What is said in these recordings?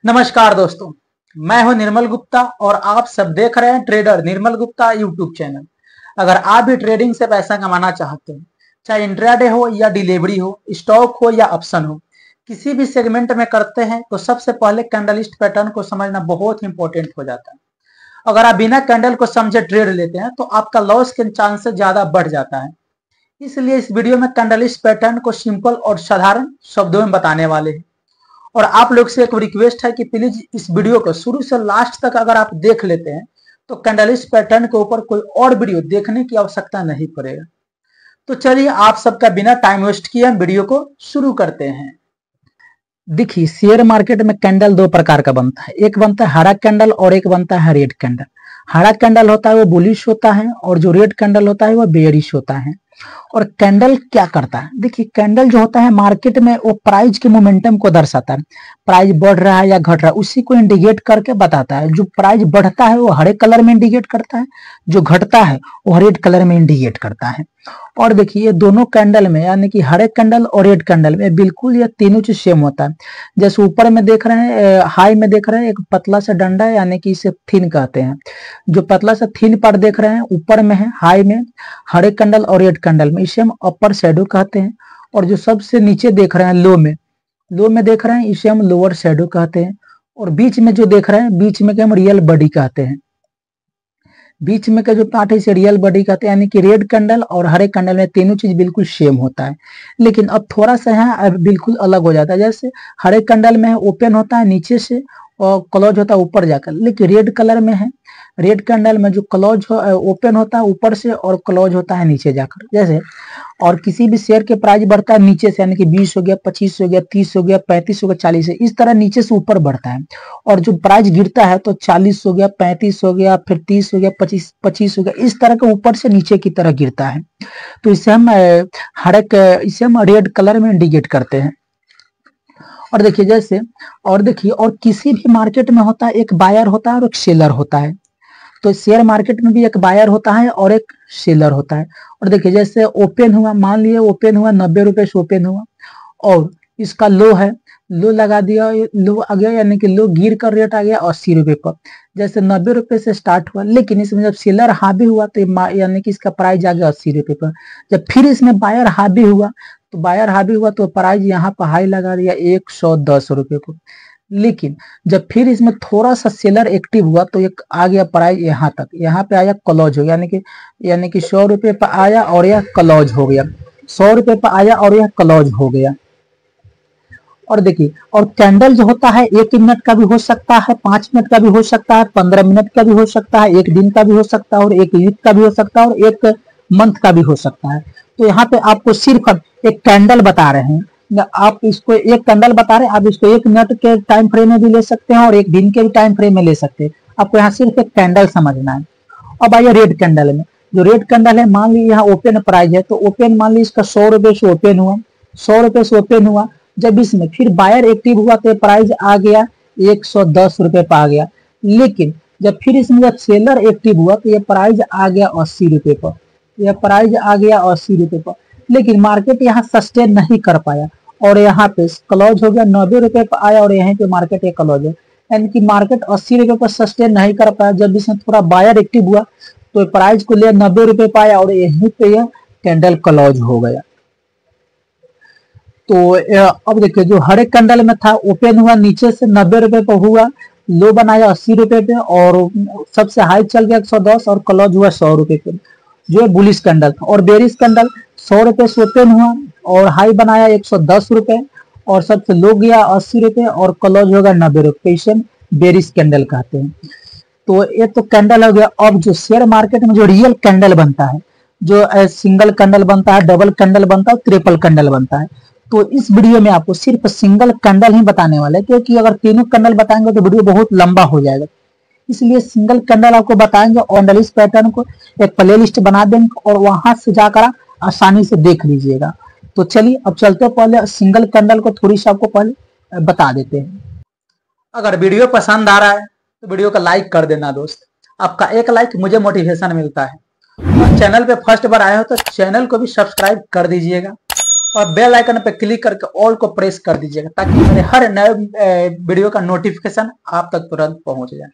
नमस्कार दोस्तों, मैं हूं निर्मल गुप्ता और आप सब देख रहे हैं ट्रेडर निर्मल गुप्ता यूट्यूब चैनल। अगर आप भी ट्रेडिंग से पैसा कमाना चाहते हैं, चाहे इंट्राडे हो या डिलीवरी हो, स्टॉक हो या ऑप्शन हो, किसी भी सेगमेंट में करते हैं तो सबसे पहले कैंडलिस्ट पैटर्न को समझना बहुत इंपॉर्टेंट हो जाता है। अगर आप बिना कैंडल को समझे ट्रेड लेते हैं तो आपका लॉस के चांसेस ज्यादा बढ़ जाता है। इसलिए इस वीडियो में कैंडलिस्ट पैटर्न को सिंपल और साधारण शब्दों में बताने वाले हैं। और आप लोग से एक रिक्वेस्ट है कि प्लीज इस वीडियो को शुरू से लास्ट तक अगर आप देख लेते हैं तो कैंडलिस्ट पैटर्न के ऊपर कोई और वीडियो देखने की आवश्यकता नहीं पड़ेगा। तो चलिए आप सबका बिना टाइम वेस्ट किए हम वीडियो को शुरू करते हैं। देखिए, शेयर मार्केट में कैंडल दो प्रकार का बनता है, एक बनता है हरा कैंडल और एक बनता है रेड कैंडल। हरा कैंडल होता है वो बुलिश होता है और जो रेड कैंडल होता है वो बेयरिश होता है। और कैंडल क्या करता है? देखिए, कैंडल जो होता है मार्केट में वो प्राइस के मोमेंटम को दर्शाता है। प्राइस बढ़ रहा है या घट रहा है उसी को इंडिकेट करके बताता है। जो प्राइस बढ़ता है वो हरे कलर में इंडिकेट करता है, जो घटता है वो रेड कलर में इंडिकेट करता है। और देखिए, ये दोनों कैंडल में यानी कि हरे कैंडल और रेड कैंडल में बिल्कुल ये तीनों चीज सेम होता है। जैसे ऊपर में देख रहे हैं, हाई में देख रहे हैं एक पतला सा डंडा है यानी कि इसे थिन कहते हैं। जो पतला सा थिन पार्ट देख रहे हैं ऊपर में है हाई में हरे कैंडल और रेड कैंडल में, इसे हम अपर शैडो कहते हैं। और जो सबसे नीचे देख रहे हैं लो में देख रहे हैं इसे हम लोअर शैडो कहते हैं। और बीच में जो देख रहे हैं बीच में के हम रियल बॉडी कहते हैं। बीच में का जो पार्ट है इसे रियल बॉडी कहते हैं। यानी कि रेड कैंडल और हरे कैंडल में तीनों चीज बिल्कुल सेम होता है, लेकिन अब थोड़ा सा यहाँ बिल्कुल अलग हो जाता है। जैसे हरे कैंडल में ओपन होता है नीचे से और क्लोज होता है ऊपर जाकर, लेकिन रेड कलर में है रेड कैंडल में जो क्लोज ओपन होता है ऊपर से और क्लोज होता है नीचे जाकर। जैसे और किसी भी शेयर के प्राइस बढ़ता है नीचे से, यानी कि 20 हो गया, 25 हो गया, 30 हो गया, 35 हो गया, 40 है, इस तरह नीचे से ऊपर बढ़ता है। और जो प्राइस गिरता है तो 40 हो गया, 35 हो गया, फिर 30 हो गया, 25 हो गया, इस तरह के ऊपर से नीचे की तरह गिरता है। तो इसे हम रेड कलर में इंडिकेट करते हैं। और देखिए जैसे और किसी भी मार्केट में होता है एक बायर होता है और एक सेलर होता है। तो शेयर मार्केट में भी एक बायर होता है और एक सेलर होता है। और देखिए जैसे ओपन हुआ, मान लिए ओपन हुआ 90 रुपए से ओपन हुआ और इसका लो है, लो लगा दिया, लो आ गया यानी कि लो गिर कर रेट आ गया 80 रुपए पर। जैसे 90 रुपए से स्टार्ट हुआ, लेकिन इसमें जब सेलर हावी हुआ तो यानी कि इसका प्राइस आ गया 80 रुपए पर। जब फिर इसमें बायर हावी हुआ तो प्राइस यहाँ पर हाई लगा दिया 110 रुपए पर। लेकिन जब फिर इसमें थोड़ा सा सेलर एक्टिव हुआ तो एक आ गया प्राइस यहाँ तक, यहाँ पे आया क्लोज हो गया, यानी कि 100 रुपए पर आया और यह क्लोज हो गया, 100 रुपए पर आया और यह क्लोज हो गया। और देखिए, और कैंडल जो होता है 1 मिनट का भी हो सकता है, 5 मिनट का भी हो सकता है, 15 मिनट का भी हो सकता है, 1 दिन का भी हो सकता है और 1 वीक का भी हो सकता है और 1 मंथ का भी हो सकता है। तो यहाँ पे आपको सिर्फ एक कैंडल बता रहे हैं, आप इसको एक कैंडल बता रहे हैं, आप इसको 1 मिनट के टाइम फ्रेम में भी ले सकते हैं और 1 दिन के भी टाइम फ्रेम में ले सकते हैं। आपको यहाँ सिर्फ एक कैंडल समझना है। अब आइए रेड कैंडल में। जो रेड कैंडल है, मान लीजिए यहाँ ओपन प्राइस है तो ओपन मान लीजिए इसका 100 रुपए से ओपन हुआ, 100 रुपए से ओपन हुआ। जब इसमें फिर बायर एक्टिव हुआ तो प्राइस आ गया 110 रुपए पर आ गया। लेकिन जब फिर इसमें जब सेलर एक्टिव हुआ तो ये प्राइस आ गया 80 रुपए पर, यह प्राइस आ गया 80 रुपए पर। लेकिन मार्केट यहाँ सस्टेन नहीं कर पाया और यहाँ पे क्लोज हो गया 90 रुपए पर आया और यहाँ पे मार्केट एक क्लोज है, यानी कि मार्केट 80 रुपए पर सस्टेन नहीं कर पाया। जब इसमें थोड़ा बायर एक्टिव हुआ तो प्राइस को लिया 90 रुपए पर आया और यहीं पे यह कैंडल क्लोज हो गया। तो अब देखिए, जो हरे कैंडल में था ओपन हुआ नीचे से 90 रुपए पर हुआ, लो बनाया 80 रुपए पे और सबसे हाई चल गया 110 और क्लोज हुआ 100 रुपए पे, जो बुलिश कैंडल था। और बेरिश कैंडल 100 रुपए से ओपन हुआ और हाई बनाया 110 रुपए और सबसे लो गया 80 रुपए और क्लोज होगा 90 रुपए, इसे बेरिश कैंडल कहते हैं। तो ये तो कैंडल हो गया। अब जो शेयर मार्केट में जो रियल कैंडल बनता है, जो सिंगल कैंडल बनता है, डबल कैंडल बनता है, ट्रिपल कैंडल बनता है, तो इस वीडियो में आपको सिर्फ सिंगल कैंडल ही बताने वाला है, क्योंकि अगर तीनों कैंडल बताएंगे तो वीडियो बहुत लंबा हो जाएगा। इसलिए सिंगल कैंडल आपको बताएंगे और कैंडलिस्ट पैटर्न को एक प्लेलिस्ट बना देंगे और वहां से जाकर आसानी से देख लीजिएगा। तो चलिए अब चलते, पहले सिंगल कैंडल को थोड़ी सी आपको पहले बता देते हैं। अगर वीडियो पसंद आ रहा है तो वीडियो को लाइक कर देना दोस्त, आपका एक लाइक मुझे मोटिवेशन मिलता है। और चैनल पे फर्स्ट बार आए हो तो चैनल को भी सब्सक्राइब कर दीजिएगा और बेल आइकन पे क्लिक करके ऑल को प्रेस कर दीजिएगा ताकि मेरे हर नए वीडियो का नोटिफिकेशन आप तक तुरंत पहुंच जाए।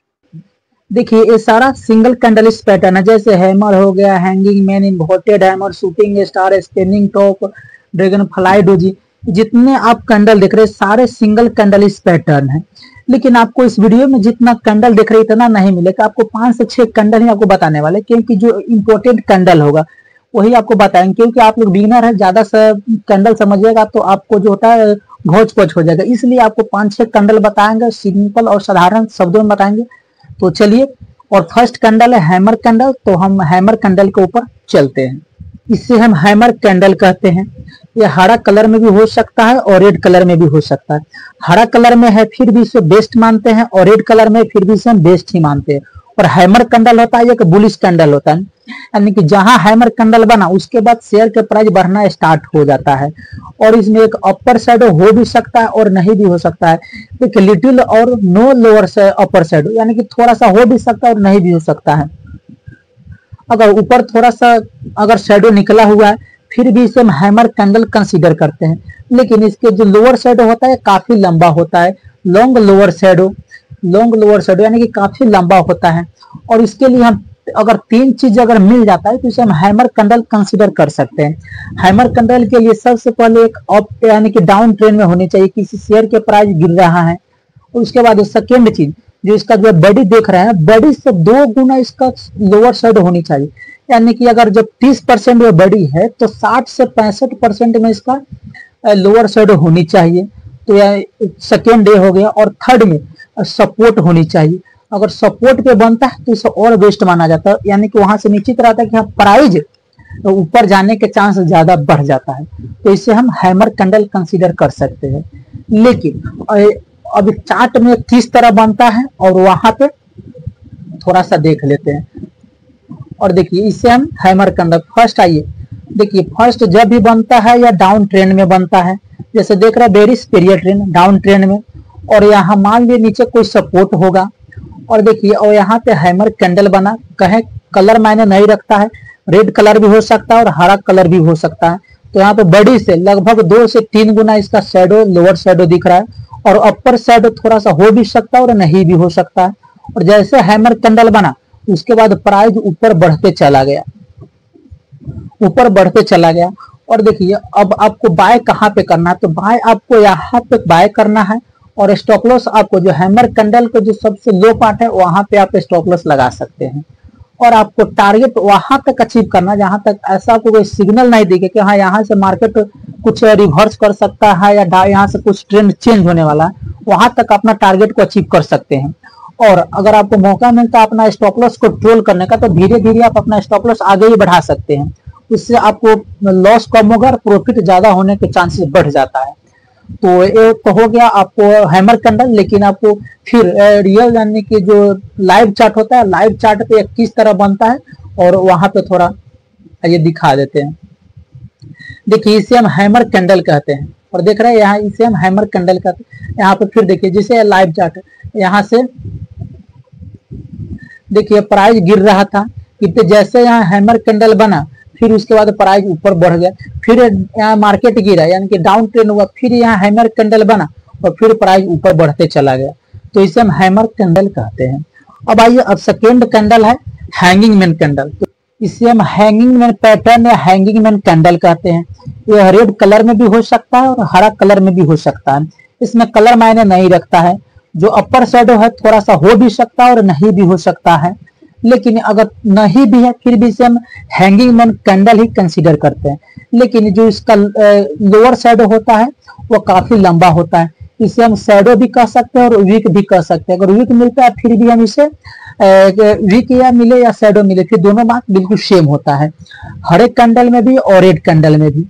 देखिए ये सारा सिंगल कैंडलिस्ट पैटर्न है, जैसे हैमर हो गया, hanging man, inverted hammer, shooting star, spinning top, dragon fly doji, जितने आप कैंडल देख रहे हैं सारे सिंगल कैंडलिस्ट पैटर्न है। लेकिन आपको इस वीडियो में जितना कैंडल दिख रहे इतना नहीं मिलेगा, आपको 5 से 6 कैंडल ही आपको बताने वाले, क्योंकि जो इम्पोर्टेंट कैंडल होगा वही आपको बताएंगे, क्योंकि आप लोग बिगिनर है, ज्यादा से कैंडल समझिएगा तो आपको जो होता है घोच पोच हो जाएगा, इसलिए आपको 5-6 कैंडल बताएंगे, सिंपल और साधारण शब्दों में बताएंगे। तो चलिए, और फर्स्ट कैंडल है हैमर कैंडल, तो हम हैमर कैंडल के ऊपर चलते हैं। इसे हम हैमर कैंडल कहते हैं। यह हरा कलर में भी हो सकता है और रेड कलर में भी हो सकता है। हरा कलर में है फिर भी इसे बेस्ट मानते हैं, और रेड कलर में फिर भी इसे हम बेस्ट ही मानते हैं। और हैमर कैंडल होता है एक बुलिश कैंडल होता है, यानी कि जहां हैमर कैंडल बना उसके बाद शेयर के प्राइस बढ़ना स्टार्ट हो जाता है, और इसमें एक अपर शैडो हो भी सकता है और नहीं भी हो सकता है। देखिए लिटिल और नो लोअर से अपर शैडो, यानी कि थोड़ा सा हो भी सकता है और नहीं भी हो सकता है। अगर ऊपर थोड़ा सा अगर शैडो निकला हुआ है फिर भी इसे हम हैमर कैंडल कंसीडर करते हैं। लेकिन इसके जो लोअर शैडो होता है काफी लंबा होता है, लॉन्ग लोअर शैडो यानी कि काफी लंबा होता है। और इसके लिए हम अगर 3 चीज अगर मिल जाता है तो इसे हम हैमर कैंडल कंसीडर कर सकते हैं। हैमर कैंडल के लिए सबसे पहले एक अप यानी कि डाउन ट्रेंड में होनी चाहिए, किसी शेयर के प्राइस गिर रहा है। और उसके बाद सेकेंड चीज, जो इसका जो बॉडी देख रहे हैं, बॉडी से 2 गुना इसका लोअर साइड होनी चाहिए, यानी कि अगर जब 30% में बॉडी है तो 60 से 65% में इसका लोअर साइड होनी चाहिए। तो यह सेकेंड डे हो गया। और थर्ड में सपोर्ट होनी चाहिए, अगर सपोर्ट पे बनता है तो इसे और बेस्ट माना जाता है, यानी कि वहां से निश्चित रहता है कि हाँ प्राइज ऊपर जाने के चांस ज्यादा बढ़ जाता है, तो इसे हम हैमर कैंडल कंसीडर कर सकते हैं। लेकिन अब चार्ट में किस तरह बनता है और वहां पे थोड़ा सा देख लेते हैं। और देखिए इसे हम हैमर कैंडल फर्स्ट, आइए देखिए फर्स्ट जब भी बनता है या डाउन ट्रेंड में बनता है, जैसे देख रहे हैं bearish period trend down trend में, और यहाँ मान लीजिए नीचे कोई सपोर्ट होगा, और देखिए और यहाँ पे हैमर कैंडल बना, कहे कलर मायने नहीं रखता है, रेड कलर भी हो सकता है और हरा कलर भी हो सकता है। तो यहाँ पे बॉडी से लगभग 2 से 3 गुना इसका शैडो लोअर शैडो दिख रहा है, और अपर शैडो थोड़ा सा हो भी सकता है और नहीं भी हो सकता है। और जैसे हैमर कैंडल बना उसके बाद प्राइस ऊपर बढ़ते चला गया, और देखिए अब आपको बाय कहाँ पे करना है, तो बाय आपको यहाँ पे बाय करना है, और स्टॉप लॉस आपको जो हैमर कैंडल का जो सबसे लो पार्ट है वहां पे आप स्टॉप लॉस लगा सकते हैं। और आपको टारगेट वहां तक अचीव करना जहां तक ऐसा आपको कोई सिग्नल नहीं दिखे कि हाँ यहाँ से मार्केट कुछ रिवर्स कर सकता है या यहाँ से कुछ ट्रेंड चेंज होने वाला है, वहां तक अपना टारगेट को अचीव कर सकते हैं। और अगर आपको मौका मिलता है अपना स्टॉप लॉस को ट्रोल करने का, तो धीरे धीरे आप अपना स्टॉप लॉस आगे ही बढ़ा सकते हैं, उससे आपको लॉस कम होगा और प्रॉफिट ज्यादा होने के चांसेस बढ़ जाता है। तो ये तो हो गया आपको हैमर कैंडल। लेकिन आपको फिर रियल यानी कि जो लाइव चार्ट होता है, लाइव चार्ट पे किस तरह बनता है और वहां पे थोड़ा ये दिखा देते हैं। देखिए इसे हम हैमर कैंडल कहते हैं, और देख रहे हैं यहाँ इसे हम हैमर कैंडल कहते हैं। यहाँ पे फिर देखिए जैसे लाइव चार्ट, यहाँ से देखिए प्राइस गिर रहा था, जैसे यहाँ हैमर कैंडल बना फिर उसके बाद प्राइस ऊपर बढ़ गया, फिर यहाँ मार्केट गिरा यानी कि डाउन ट्रेंड हुआ, फिर यहाँ हैमर कैंडल बना और फिर प्राइस ऊपर बढ़ते चला गया, तो इसे हम हैमर कैंडल कहते हैं। अब आइए, अब सेकेंड कैंडल है हैंगिंग मैन कैंडल, तो इसे हम हैंगिंग मैन पैटर्न या हैंगिंग मैन कैंडल कहते हैं। यह रेड कलर में भी हो सकता है और हरा कलर में भी हो सकता है, इसमें कलर मायने नहीं रखता है। जो अपर शैडो है थोड़ा सा हो भी सकता है और नहीं भी हो सकता है, लेकिन अगर नहीं भी है फिर भी इसे हम हैंगिंग मैन कैंडल ही कंसीडर करते हैं। लेकिन जो इसका लोअर शैडो होता है वो काफी लंबा होता है, इसे हम शैडो भी कह सकते हैं और वीक भी कह सकते हैं। अगर वीक मिलता है फिर भी हम इसे वीक या मिले या शैडो मिले फिर दोनों बात बिल्कुल सेम होता है, हरे कैंडल में भी और रेड कैंडल में भी।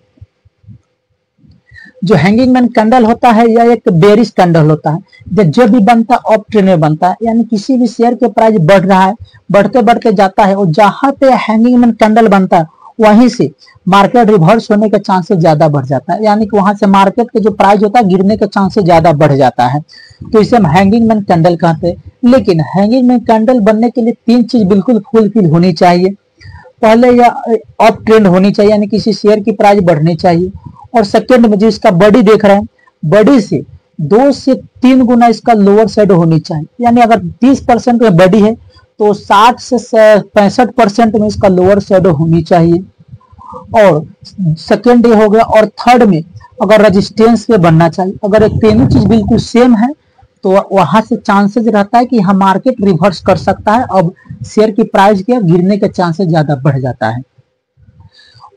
जो हैंगिंग मैन कैंडल होता है यह एक बेरिश कैंडल होता है, जब भी बनता है अप ट्रेंड में बनता है, यानी किसी भी शेयर के प्राइस बढ़ रहा है, बढ़ते बढ़ते जाता है, और जहां पे हैंगिंग मैन कैंडल बनता है वहीं से मार्केट रिवर्स होने के चांसेस ज्यादा बढ़ जाता है, यानी कि वहां से मार्केट के जो प्राइस होता है गिरने के चांसेस ज्यादा बढ़ जाता है, तो इसे हम हैंगिंग मैन कैंडल कहते हैं। लेकिन हैंगिंग मैन कैंडल बनने के लिए 3 चीज बिल्कुल फुलफिल होनी चाहिए। पहले यह अप ट्रेंड होनी चाहिए, यानी किसी शेयर की प्राइस बढ़नी चाहिए, और सेकेंड में जो इसका बॉडी देख रहे हैं, बॉडी से 2 से 3 गुना इसका लोअर शेडो होनी चाहिए। यानी अगर 30% में बॉडी है तो 60 से 65% में इसका लोअर शेडो होनी चाहिए। और सेकेंड ये हो गया। और थर्ड में अगर रेजिस्टेंस पे बनना चाहिए। अगर ये तीनों चीज बिल्कुल सेम है तो वहां से चांसेस रहता है कि हम मार्केट रिवर्स कर सकता है, अब शेयर की प्राइस के गिरने के चांसेस ज्यादा बढ़ जाता है।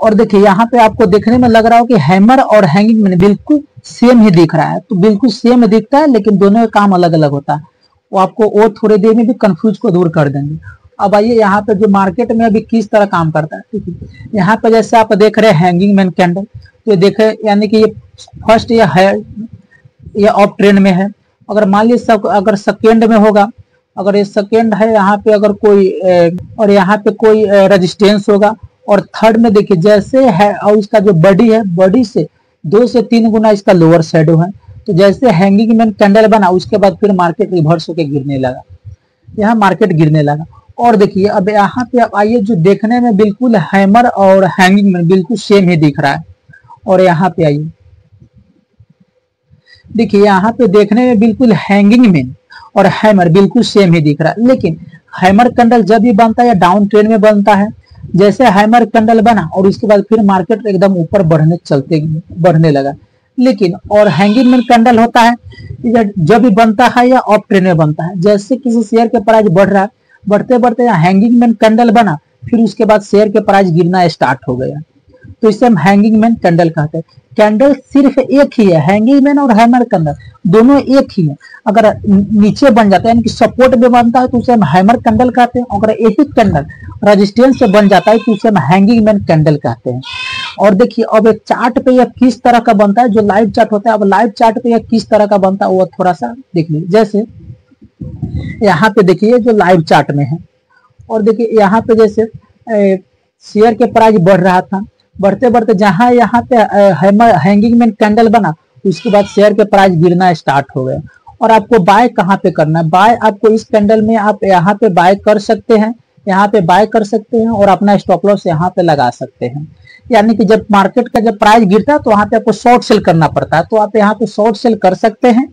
और देखिए यहाँ पे आपको देखने में लग रहा हो कि हैमर और हैंगिंग मैन बिल्कुल सेम ही दिख रहा है, तो बिल्कुल सेम दिखता है लेकिन दोनों का काम अलग अलग होता है। वो आपको और थोड़ी देर में भी कंफ्यूज को दूर कर देंगे। अब आइए यहाँ पे जो मार्केट में अभी किस तरह काम करता है। ठीक है, यहाँ पे जैसे आप देख रहे हैं हैंगिंग मैन कैंडल, तो देखे यानी कि ये फर्स्ट ये है, ये ऑफ ट्रेंड में है। अगर मान लीजिए अगर सेकेंड में होगा, अगर ये सेकेंड है यहाँ पे अगर कोई और यहाँ पे कोई रेजिस्टेंस होगा। और थर्ड में देखिए जैसे है और इसका जो बॉडी है, बॉडी से 2 से 3 गुना इसका लोअर शेडो है। तो जैसे हैंगिंग मैन कैंडल बना उसके बाद फिर मार्केट रिवर्स होकर गिरने लगा, यहाँ मार्केट गिरने लगा। और देखिए अब यहाँ पे आइए जो देखने में बिल्कुल हैमर और हैंगिंग मैन बिल्कुल सेम ही दिख रहा है। और यहाँ पे आइए देखिए यहाँ पे देखने में बिल्कुल हैंगिंग मैन और हैमर बिल्कुल सेम ही दिख रहा है। लेकिन हैमर कैंडल जब भी बनता है या डाउन ट्रेंड में बनता है, जैसे हैमर कैंडल बना और उसके बाद फिर मार्केट एकदम ऊपर बढ़ने लगा। लेकिन और हैंगिंग मैन कैंडल होता है जब भी बनता है या ऑफ ट्रेंड में बनता है, जैसे किसी शेयर के प्राइस बढ़ रहा है, बढ़ते बढ़ते हैंगिंग मैन कैंडल बना, फिर उसके बाद शेयर के प्राइस गिरना स्टार्ट हो गया, तो इसे हम हैंगिंग मैन कैंडल कहते हैं। कैंडल सिर्फ एक ही है, हैंगिंग मैन और हैमर कैंडल दोनों एक ही है। अगर नीचे बन जाता है यानी कि सपोर्ट में बनता है तो उसे हम हैमर कैंडल कहते हैं। अगर यही कैंडल रेजिस्टेंस से बन जाता है तो उसे हम हैंगिंग मैन कैंडल कहते हैं। और देखिए अब एक चार्ट पे यह किस तरह का बनता है, जो लाइव चार्ट होता है, अब लाइव चार्ट पे यह किस तरह का बनता है वो थोड़ा सा देख लीजिए। जैसे यहाँ पे देखिए जो लाइव चार्ट में है, और देखिए यहाँ पे जैसे शेयर के प्राइस बढ़ रहा था, बढ़ते बढ़ते जहां यहाँ पे हैंगिंग मैन कैंडल बना उसके बाद शेयर के प्राइस गिरना स्टार्ट हो गया। और आपको बाय कहाँ पे करना है, बाय आपको इस कैंडल में आप यहाँ पे बाय कर सकते हैं, यहाँ पे बाय कर सकते हैं और अपना स्टॉप लॉस यहाँ पे लगा सकते हैं। यानी कि जब मार्केट का जब प्राइस गिरता है तो वहां पे आपको शॉर्ट सेल करना पड़ता है, तो आप यहाँ पे शॉर्ट सेल कर सकते हैं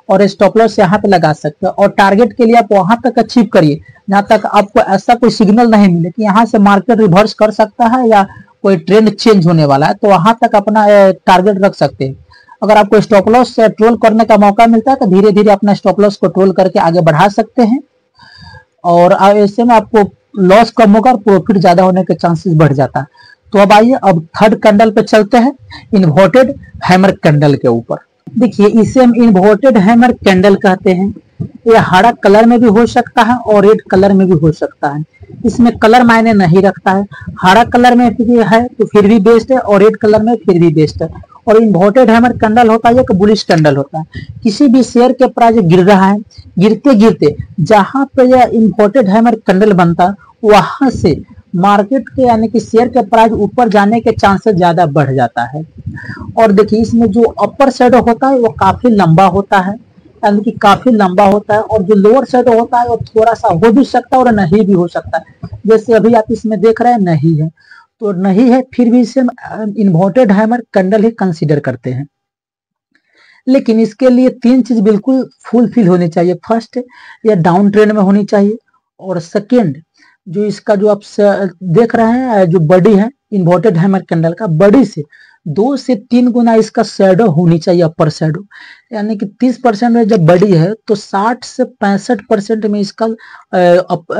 और स्टॉप लॉस यहाँ पे लगा सकते हैं। और टारगेट के लिए आप वहां तक अचीव करिए जहां तक आपको ऐसा कोई सिग्नल नहीं मिले कि यहाँ से मार्केट रिवर्स कर सकता है या कोई ट्रेंड चेंज होने वाला है, तो वहां तक अपना टारगेट रख सकते हैं। अगर आपको स्टॉप लॉस ट्रोल करने का मौका मिलता है तो धीरे धीरे अपना स्टॉप लॉस को ट्रोल करके आगे बढ़ा सकते हैं, और ऐसे में आपको लॉस कम होगा और प्रॉफिट ज्यादा होने के चांसेस बढ़ जाता है। तो अब आइए अब थर्ड कैंडल पे चलते हैं, इन्वर्टेड हैमर कैंडल के ऊपर। देखिए इसे हम इन्वर्टेड हैमर कैंडल कहते हैं। ये हरा कलर में भी हो सकता है और रेड कलर में भी हो सकता है, इसमें कलर मायने नहीं रखता है। हरा कलर में भी है तो फिर भी बेस्ट है और रेड कलर में फिर भी बेस्ट है। और इन्वर्टेड हैमर कैंडल होता है एक बुलिश कैंडल होता है। किसी भी शेयर के प्राइस गिर रहा है, गिरते गिरते जहां पे यह इन्वर्टेड हैमर कैंडल बनता है वहां से मार्केट के यानी कि शेयर के प्राइस ऊपर जाने के चांसेस ज्यादा बढ़ जाता है। और देखिए इसमें जो अपर शेडो होता है वो काफी लंबा होता है, यानी कि काफी लंबा होता है, और जो लोअर शेडो होता है वो थोड़ा सा हो भी सकता है और नहीं भी हो सकता है। जैसे अभी आप इसमें देख रहे हैं नहीं है, तो नहीं है फिर भी इसे इन्वर्टेड हैमर कैंडल ही कंसीडर करते हैं। लेकिन इसके लिए 3 चीज बिल्कुल फुलफिल होनी चाहिए। फर्स्ट, ये डाउन ट्रेंड में होनी चाहिए, और सेकेंड जो इसका जो आप देख रहे हैं जो बॉडी है इन्वर्टेड हैमर कैंडल का, बॉडी से 2 से 3 गुना इसका शेडो होनी चाहिए, अपर शेडो। यानी कि 30% में जब बॉडी है तो 60 से 65% में इसका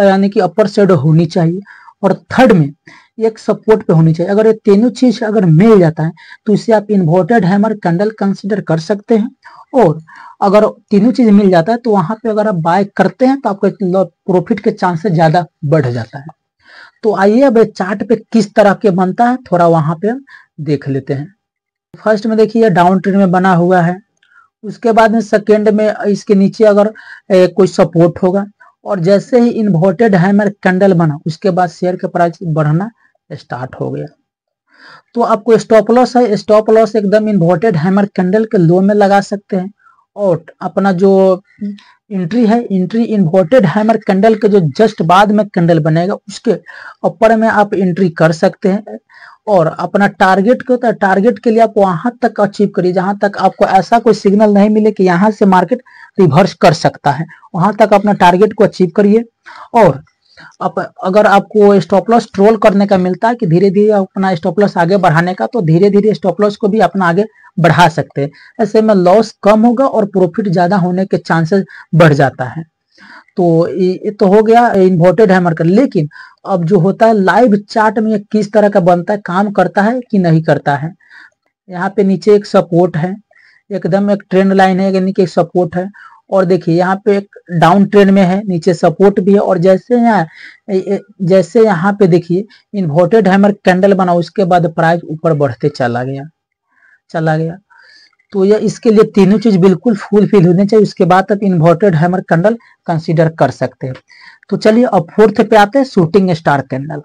यानी कि अपर शेडो होनी चाहिए। और थर्ड में एक सपोर्ट पे होनी चाहिए। अगर ये तीनों चीज अगर मिल जाता है तो इसे आप इन्वर्टेड हैमर कैंडल कंसीडर कर सकते हैं। और अगर तीनों चीज मिल जाता है तो वहां पे अगर आप बाय करते हैं तो आपका प्रॉफिट के चांसेस ज्यादा बढ़ जाता है। तो आइए अब चार्ट पे किस तरह के बनता है थोड़ा वहां पे देख लेते हैं। फर्स्ट में देखिए डाउन ट्रेंड में बना हुआ है, उसके बाद में सेकेंड में इसके नीचे अगर कोई सपोर्ट होगा, और जैसे ही इन्वर्टेड हैमर कैंडल बना उसके बाद शेयर के प्राइस बढ़ना स्टार्ट हो गया। तो आपको स्टॉप लॉस है, स्टॉप लॉस एकदम इन्वर्टेड हैमर कैंडल के लो में लगा सकते हैं, और अपना जो एंट्री है, एंट्री इन्वर्टेड हैमर कैंडल के जो जस्ट बाद में कैंडल बनेगा उसके ऊपर में आप एंट्री कर सकते हैं। और अपना टारगेट को, तो टारगेट के लिए आप वहां तक अचीव करिए जहां तक आपको ऐसा कोई सिग्नल नहीं मिले कि यहाँ से मार्केट रिवर्स कर सकता है, वहां तक अपना टारगेट को अचीव करिए। और अगर आपको स्टॉप लॉस ट्रोल करने का मिलता है कि धीरे धीरे अपना स्टॉप लॉस आगे बढ़ाने का, तो धीरे धीरे स्टॉप लॉस को भी अपना आगे बढ़ा सकते हैं। ऐसे में लॉस कम होगा और प्रॉफिट ज्यादा होने के चांसेस बढ़ जाता है। तो ये तो हो गया इन्वर्टेड हैमर का। लेकिन अब जो होता है लाइव चार्ट में किस तरह का बनता है, काम करता है कि नहीं करता है। यहाँ पे नीचे एक सपोर्ट है, एकदम एक ट्रेंड लाइन है, यानी कि एक सपोर्ट है। और देखिए यहाँ पे एक डाउन ट्रेंड में है, नीचे सपोर्ट भी है। और जैसे यहाँ पे देखिए इन्वर्टेड हैमर कैंडल बना, उसके बाद प्राइस ऊपर बढ़ते चला गया। तो यह इसके लिए तीनों चीज बिल्कुल फुलफिल होने चाहिए, उसके बाद आप इन्वर्टेड हैमर कैंडल कंसीडर कर सकते हैं। तो चलिए अब फोर्थ पे आते हैं, शूटिंग स्टार कैंडल।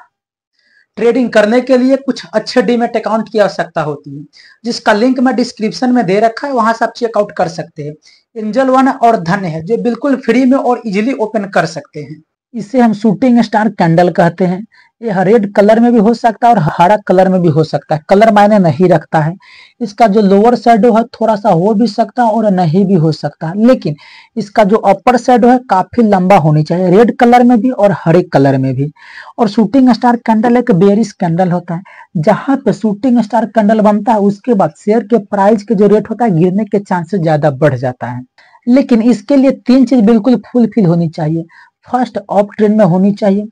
ट्रेडिंग करने के लिए कुछ अच्छे डीमैट अकाउंट की आवश्यकता होती है, जिसका लिंक मैं डिस्क्रिप्शन में दे रखा है, वहां से आप चेकआउट कर सकते हैं। एंजल वन और धन्य है, जो बिल्कुल फ्री में और इजीली ओपन कर सकते हैं। इसे हम शूटिंग स्टार कैंडल कहते हैं। ये रेड कलर में भी हो सकता है और हरा कलर में भी हो सकता है, कलर मायने नहीं रखता है। इसका जो लोअर शैडो है थोड़ा सा हो भी सकता है और नहीं भी हो सकता है, लेकिन इसका जो अपर शैडो है काफी लंबा होनी चाहिए, रेड कलर में भी और हरे कलर में भी। और शूटिंग स्टार कैंडल एक बेयरिश कैंडल होता है, जहां पे शूटिंग स्टार कैंडल बनता है उसके बाद शेयर के प्राइस के जो रेट होता है गिरने के चांसेस ज्यादा बढ़ जाता है। लेकिन इसके लिए तीन चीज बिल्कुल फुलफिल होनी चाहिए। फर्स्ट अप ट्रेंड में होनी चाहिए,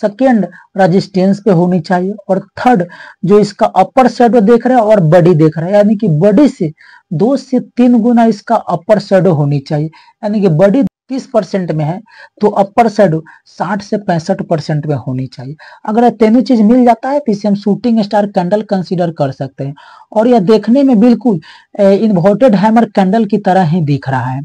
सेकेंड रेजिस्टेंस पे होनी चाहिए, और थर्ड जो इसका अपर शैडो देख रहे हैं और बॉडी देख रहे हैं, यानी कि बॉडी से 2 से 3 गुना इसका अपर शैडो होनी चाहिए। यानी कि बॉडी 30% में है तो अपर शैडो 60 से 65% में होनी चाहिए। अगर तीनों चीज मिल जाता है तो इसे हम शूटिंग स्टार कैंडल कंसीडर कर सकते हैं। और यह देखने में बिल्कुल इन्वर्टेड हैमर कैंडल की तरह ही दिख रहा है।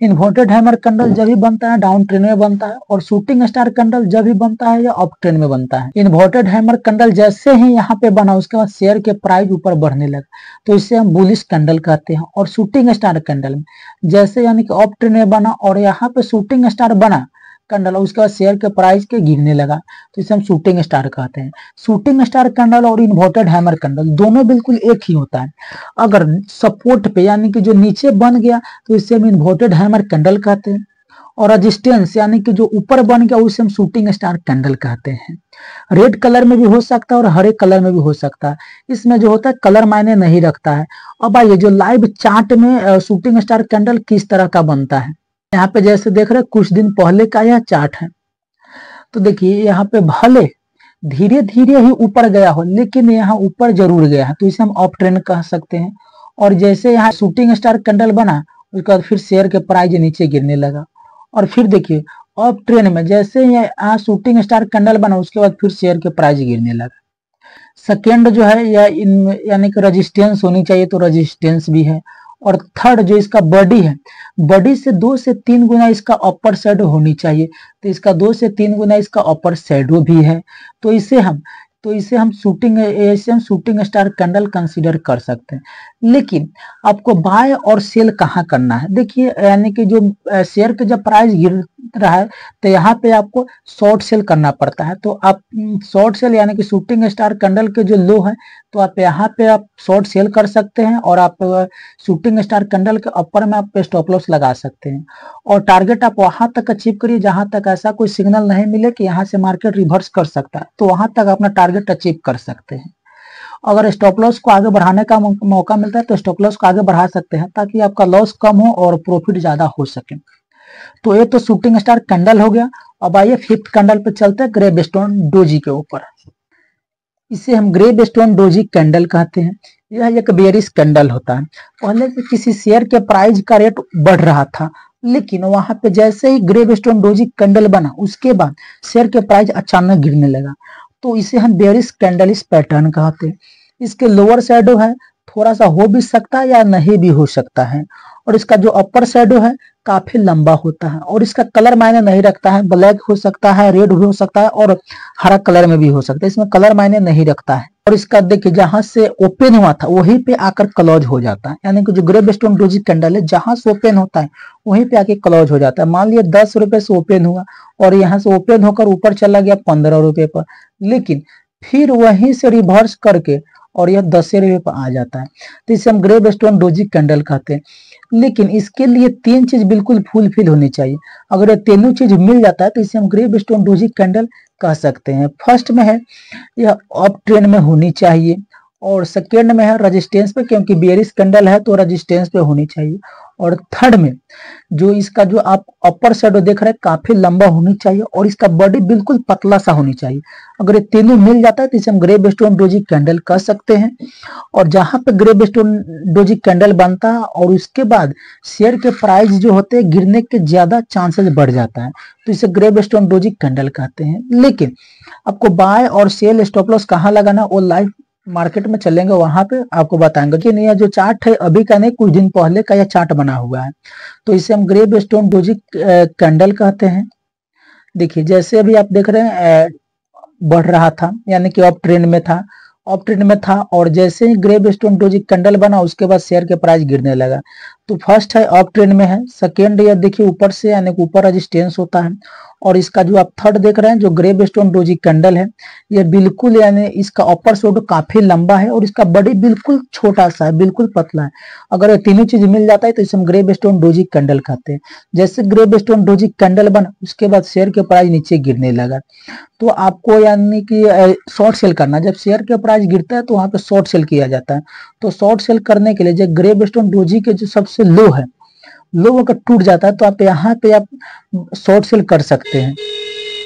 इन्वर्टेड हैमर कैंडल जब भी बनता है डाउन ट्रेंड में बनता है, और शूटिंग स्टार कैंडल जब भी बनता है या अप ट्रेंड में बनता है। इन्वर्टेड हैमर कैंडल जैसे ही यहाँ पे बना उसके बाद शेयर के प्राइस ऊपर बढ़ने लगा, तो इसे हम बुलिश कैंडल कहते हैं। और शूटिंग स्टार कैंडल में जैसे यानी कि अप ट्रेंड में बना और यहाँ पे शूटिंग स्टार बना कैंडल, उसके बाद शेयर के प्राइस के गिरने लगा, तो इसे हम शूटिंग स्टार कहते हैं। शूटिंग स्टार कैंडल और इन्वर्टेड हैमर कैंडल दोनों बिल्कुल एक ही होता है। अगर सपोर्ट पे यानी कि जो नीचे बन गया तो इसे हम इन्वर्टेड हैमर कैंडल कहते हैं, और रेजिस्टेंस यानी कि जो ऊपर बन गया उसे हम शूटिंग स्टार कैंडल कहते हैं। रेड कलर में भी हो सकता है और हरे कलर में भी हो सकता है, इसमें जो होता है कलर मायने नहीं रखता है। अब आइए जो लाइव चार्ट में शूटिंग स्टार कैंडल किस तरह का बनता है। यहाँ पे जैसे देख रहे हैं कुछ दिन पहले का यह चार्ट है, तो देखिए यहाँ पे भले धीरे धीरे ही ऊपर गया हो लेकिन यहाँ ऊपर जरूर गया है, तो इसे हम अप ट्रेंड कह सकते हैं। और जैसे यहाँ शूटिंग स्टार कैंडल बना उसके बाद फिर शेयर के प्राइस नीचे गिरने लगा, और फिर देखिए अप ट्रेंड में जैसे यहाँ शूटिंग स्टार कैंडल बना उसके बाद फिर शेयर के प्राइस गिरने लगा। सेकेंड जो है यह यानी कि रेजिस्टेंस होनी चाहिए, तो रेजिस्टेंस भी है। और थर्ड जो इसका बॉडी है, बॉडी से 2 से 3 गुना इसका अपर शैडो होनी चाहिए, तो इसका 2 से 3 गुना इसका अपर शैडो भी है, तो इसे हम शूटिंग स्टार कैंडल कंसीडर कर सकते हैं। लेकिन आपको बाय और सेल कहाँ करना है, देखिए यानी कि जो शेयर के जब प्राइस गिर रहा है तो यहाँ पे आपको शॉर्ट सेल करना पड़ता है। तो आप शॉर्ट सेल यानी कि शूटिंग स्टार कैंडल के जो लो है तो आप यहाँ पे आप शॉर्ट सेल कर सकते हैं, और आप शूटिंग स्टार कैंडल के ऊपर में आप स्टॉप लॉस लगा सकते हैं। और टारगेट आप वहां तक अचीव करिए जहां तक ऐसा कोई सिग्नल नहीं मिले कि यहाँ से मार्केट रिवर्स कर सकता है, तो वहां तक अपना टारगेट अचीव कर सकते हैं। अगर स्टॉप लॉस को आगे बढ़ाने का मौका मिलता है तो स्टॉप लॉस को आगे बढ़ा सकते हैं, ताकि आपका लॉस कम हो और प्रॉफिट ज्यादा हो सके। तो ये तो शूटिंग स्टार कैंडल हो गया। अब आइए फिफ्थ कैंडल पे चलते हैं, ग्रेवस्टोन डोजी के ऊपर। इसे हम ग्रेवस्टोन डोजी कैंडल कहते हैं। यह एक बेयरिश कैंडल होता है। पहले किसी शेयर के प्राइस का रेट बढ़ रहा था, लेकिन वहां पे जैसे ही ग्रेवस्टोन डोजी कैंडल बना उसके बाद शेयर के प्राइस अचानक गिरने लगा, तो इसे हम बेयरिश कैंडलिश पैटर्न कहते हैं। इसके लोअर शैडो है, थोड़ा सा हो भी सकता है या नहीं भी हो सकता है, और इसका जो अपर शैडो है काफी लंबा होता है, और इसका कलर मायने नहीं रखता है, ब्लैक हो सकता है, रेड भी हो सकता है और हरा कलर में भी हो सकता है, इसमें कलर मायने नहीं रखता है। और इसका देखिए जहां से ओपन हुआ था वहीं पे आकर क्लोज हो जाता है, यानी कि जो ग्रेवस्टोन डोजी कैंडल है जहां से ओपन होता है वहीं पे आके क्लोज हो जाता है। मान लिया 10 रुपए से ओपन हुआ और यहाँ से ओपन होकर ऊपर चला गया 15 रुपए पर, लेकिन फिर वहीं से रिवर्स करके और यह 10 रुपये पर आ जाता है। तो इसे हम ग्रेव स्टोन डोजी कैंडल कहते हैं। लेकिन इसके लिए 3 चीज बिल्कुल फुलफिल होनी चाहिए। अगर ये तीनों चीज मिल जाता है तो इसे हम ग्रेव स्टोन डोजी कैंडल कह सकते हैं। फर्स्ट में है यह अप ट्रेंड में होनी चाहिए, और सेकेंड में है रेजिस्टेंस पे, क्योंकि बेयरिश कैंडल है तो रेजिस्टेंस पे होनी चाहिए, और थर्ड में जो इसका जो आप अपर शेडो देख रहे हैं काफी लंबा होनी चाहिए और इसका बॉडी बिल्कुल पतला सा होनी चाहिए। अगर ये तीनों मिल जाता है तो इसे हम ग्रेव स्टोन डोजी कैंडल कह सकते हैं। और जहां पे ग्रेव स्टोन डोजी कैंडल बनता है और उसके बाद शेयर के प्राइस जो होते हैं गिरने के ज्यादा चांसेस बढ़ जाता है, तो इसे ग्रेव स्टोन डोजी कैंडल कहते हैं। लेकिन आपको बाय और सेल स्टॉप लॉस कहाँ लगाना वो लाइव मार्केट में चलेंगे, वहां पे आपको बताएंगे कि नहीं। जो चार्ट है अभी का नहीं, कुछ दिन पहले का यह चार्ट बना हुआ है, तो इसे हम ग्रेव स्टोन डोजी कैंडल कहते हैं। देखिए जैसे अभी आप देख रहे हैं बढ़ रहा था, यानी कि अप ट्रेंड में था, अप ट्रेंड में था, और जैसे ही ग्रेव स्टोन डोजी कैंडल बना उसके बाद शेयर के प्राइस गिरने लगा। तो फर्स्ट है अप ट्रेंड में है, सेकेंड ये देखिए ऊपर से, यानी कि ऊपर रेजिस्टेंस होता है, और इसका जो आप थर्ड देख रहे हैं जो ग्रेव स्टोन डोजी कैंडल है, ये बिल्कुल यानी इसका अपर शेडो काफी लंबा है और इसका बॉडी बिल्कुल छोटा सा है, बिल्कुल पतला है। अगर ये तीनों चीज मिल जाता है तो इसे हम ग्रेव स्टोन डोजी कैंडल कहते हैं। जैसे ग्रेव स्टोन डोजी कैंडल बना उसके बाद शेयर के प्राइस नीचे गिरने लगा, तो आपको यानी कि शॉर्ट सेल करना। जब शेयर के प्राइस गिरता है तो वहां पे शॉर्ट सेल किया जाता है। तो शॉर्ट सेल करने के लिए जो ग्रेव स्टोन डोजी के जो सबसे लो है, लो अगर टूट जाता है तो आप यहाँ पे आप शॉर्ट सेल कर सकते हैं।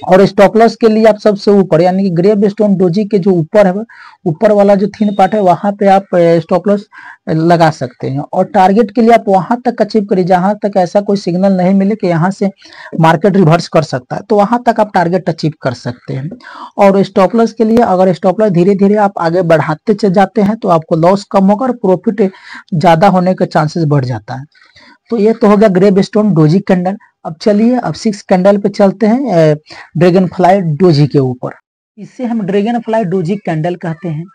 और स्टॉप लॉस के लिए आप सबसे ऊपर, यानी कि ग्रेव स्टोन डोजी के जो ऊपर है, ऊपर वाला जो थिन पार्ट है वहां पे आप स्टॉप लॉस लगा सकते हैं। और टारगेट के लिए आप वहां तक अचीव करिए जहां तक ऐसा कोई सिग्नल नहीं मिले कि यहाँ से मार्केट रिवर्स कर सकता है, तो वहां तक आप टारगेट अचीव कर सकते हैं। और स्टॉप लॉस के लिए अगर स्टॉप लॉस धीरे धीरे आप आगे बढ़ाते चले जाते हैं तो आपको लॉस कम होगा और प्रॉफिट ज्यादा होने के चांसेस बढ़ जाता है। तो ये तो हो गया ग्रेव स्टोन डोजी कैंडल। अब चलिए अब 6 कैंडल पे चलते हैं ड्रैगन फ्लाई डोजी के ऊपर। इसे हम ड्रैगन फ्लाई डोजी कैंडल कहते हैं।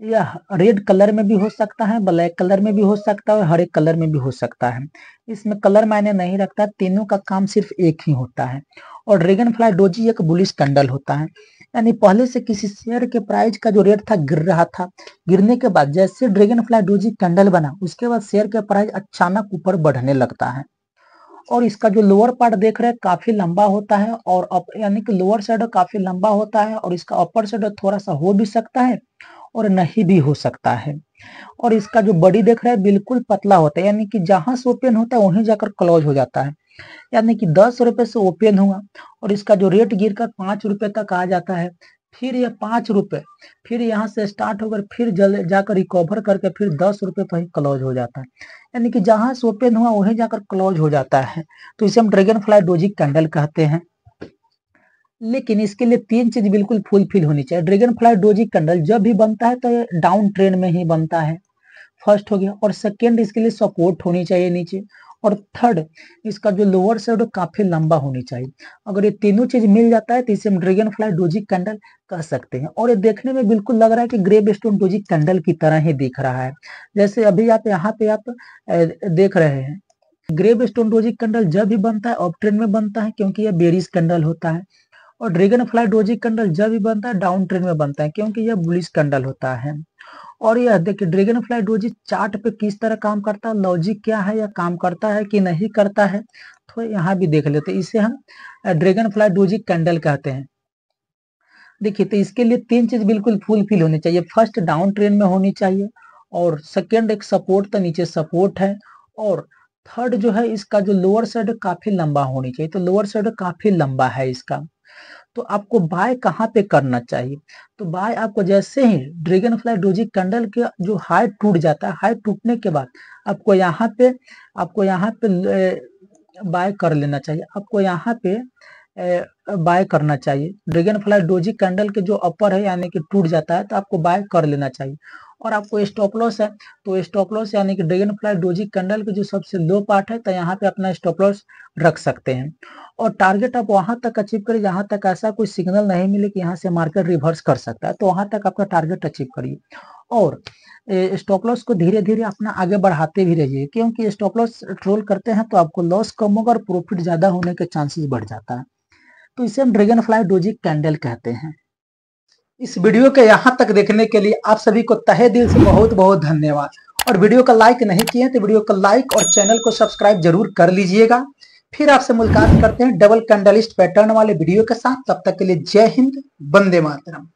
यह रेड कलर में भी हो सकता है, ब्लैक कलर में भी हो सकता है, हरे कलर में भी हो सकता है। इसमें कलर मायने नहीं रखता, तीनों का काम सिर्फ एक ही होता है। और ड्रैगन फ्लाई डोजी एक बुलिश कैंडल होता है, यानी पहले से किसी शेयर के प्राइस का जो रेट था गिर रहा था, गिरने के बाद जैसे ड्रैगन फ्लाई डोजी कैंडल बना उसके बाद शेयर के प्राइस अचानक ऊपर बढ़ने लगता है। और इसका जो लोअर पार्ट देख रहे हैं काफी लंबा होता है, और यानी कि लोअर साइड काफी लंबा होता है, और इसका अपर साइड थोड़ा सा हो भी सकता है और नहीं भी हो सकता है। और इसका जो बॉडी देख रहे हैं बिल्कुल पतला होता है, यानी कि जहां से ओपन होता है वहीं जाकर क्लोज हो जाता है। यानी कि 10 रुपए से ओपन हुआ और इसका जो रेट गिरकर 5 रुपए तक आ जाता है, फिर यह 5 रुपए फिर यहाँ से स्टार्ट होकर फिर जल जाकर रिकवर करके फिर 10 रुपए पर ही क्लोज हो जाता है। यानी कि जहां से ओपन हुआ वहीं जाकर क्लोज हो जाता है, तो इसे हम ड्रैगन फ्लाई डोजी कैंडल कहते हैं। लेकिन इसके लिए 3 चीज बिल्कुल फुलफिल होनी चाहिए। ड्रैगन फ्लाई डोजी कैंडल जब भी बनता है तो ये डाउन ट्रेंड में ही बनता है, फर्स्ट हो गया। और सेकेंड इसके लिए सपोर्ट होनी चाहिए नीचे। और थर्ड इसका जो लोअर साइड काफी लंबा होनी चाहिए। अगर ये तीनों चीज मिल जाता है तो इसे हम ड्रैगन फ्लाई डोजी कैंडल कह सकते हैं। और ये देखने में बिल्कुल लग रहा है कि ग्रेव स्टोन डोजी कैंडल की तरह ही दिख रहा है। जैसे अभी आप यहाँ पे आप देख रहे हैं, ग्रेव स्टोन डोजी कैंडल जब भी बनता है अप ट्रेंड में बनता है क्योंकि यह बेरिश कैंडल होता है। और ड्रैगन फ्लाई डोजी कैंडल जब भी बनता है डाउन ट्रेंड में बनता है क्योंकि यह बुलिश कैंडल होता है। और यह देखिए ड्रैगन फ्लाई डोजी चार्ट पे किस तरह काम करता है, लॉजिक क्या है, या काम करता है कि नहीं करता है, तो यहाँ भी देख लेते हैं। इसे हम ड्रैगन फ्लाई डोजी कैंडल कहते हैं। देखिए तो इसके लिए 3 चीज बिल्कुल फुलफिल होनी चाहिए। फर्स्ट डाउन ट्रेंड में होनी चाहिए, और सेकेंड एक सपोर्ट, तो नीचे सपोर्ट है, और थर्ड जो है इसका जो लोअर साइड काफी लंबा होनी चाहिए, तो लोअर साइड काफी लंबा है इसका। तो आपको बाय कहाँ पे करना चाहिए, तो बाय आपको जैसे ही ड्रैगन फ्लाई डोजी कैंडल के जो हाई टूट जाता है, हाई टूटने के बाद आपको यहाँ पे बाय कर लेना चाहिए। आपको यहाँ पे बाय करना चाहिए। ड्रैगन फ्लाई डोजी कैंडल के जो अपर है यानी कि टूट जाता है तो आपको बाय कर लेना चाहिए। और आपको स्टॉप लॉस है तो स्टॉप लॉस यानी कि ड्रैगन फ्लाई डोजी कैंडल के जो सबसे लो पार्ट है तो यहाँ पे अपना स्टॉप लॉस रख सकते हैं। और टारगेट आप वहां तक अचीव करिए जहां तक ऐसा कोई सिग्नल नहीं मिले कि यहाँ से मार्केट रिवर्स कर सकता है, तो वहां तक आपका टारगेट अचीव करिए। और स्टॉप लॉस को धीरे धीरे अपना आगे बढ़ाते भी रहिए, क्योंकि स्टॉप लॉस ट्रोल करते हैं तो आपको लॉस कम होगा और प्रॉफिट ज्यादा होने के चांसेस बढ़ जाता है। तो इसे हम ड्रैगन फ्लाई डोजी कैंडल कहते हैं। इस वीडियो के यहाँ तक देखने के लिए आप सभी को तहे दिल से बहुत बहुत धन्यवाद। और वीडियो का लाइक नहीं किए तो वीडियो का लाइक और चैनल को सब्सक्राइब जरूर कर लीजिएगा। फिर आपसे मुलाकात करते हैं डबल कैंडलिस्ट पैटर्न वाले वीडियो के साथ। तब तक के लिए जय हिंद, वंदे मातरम।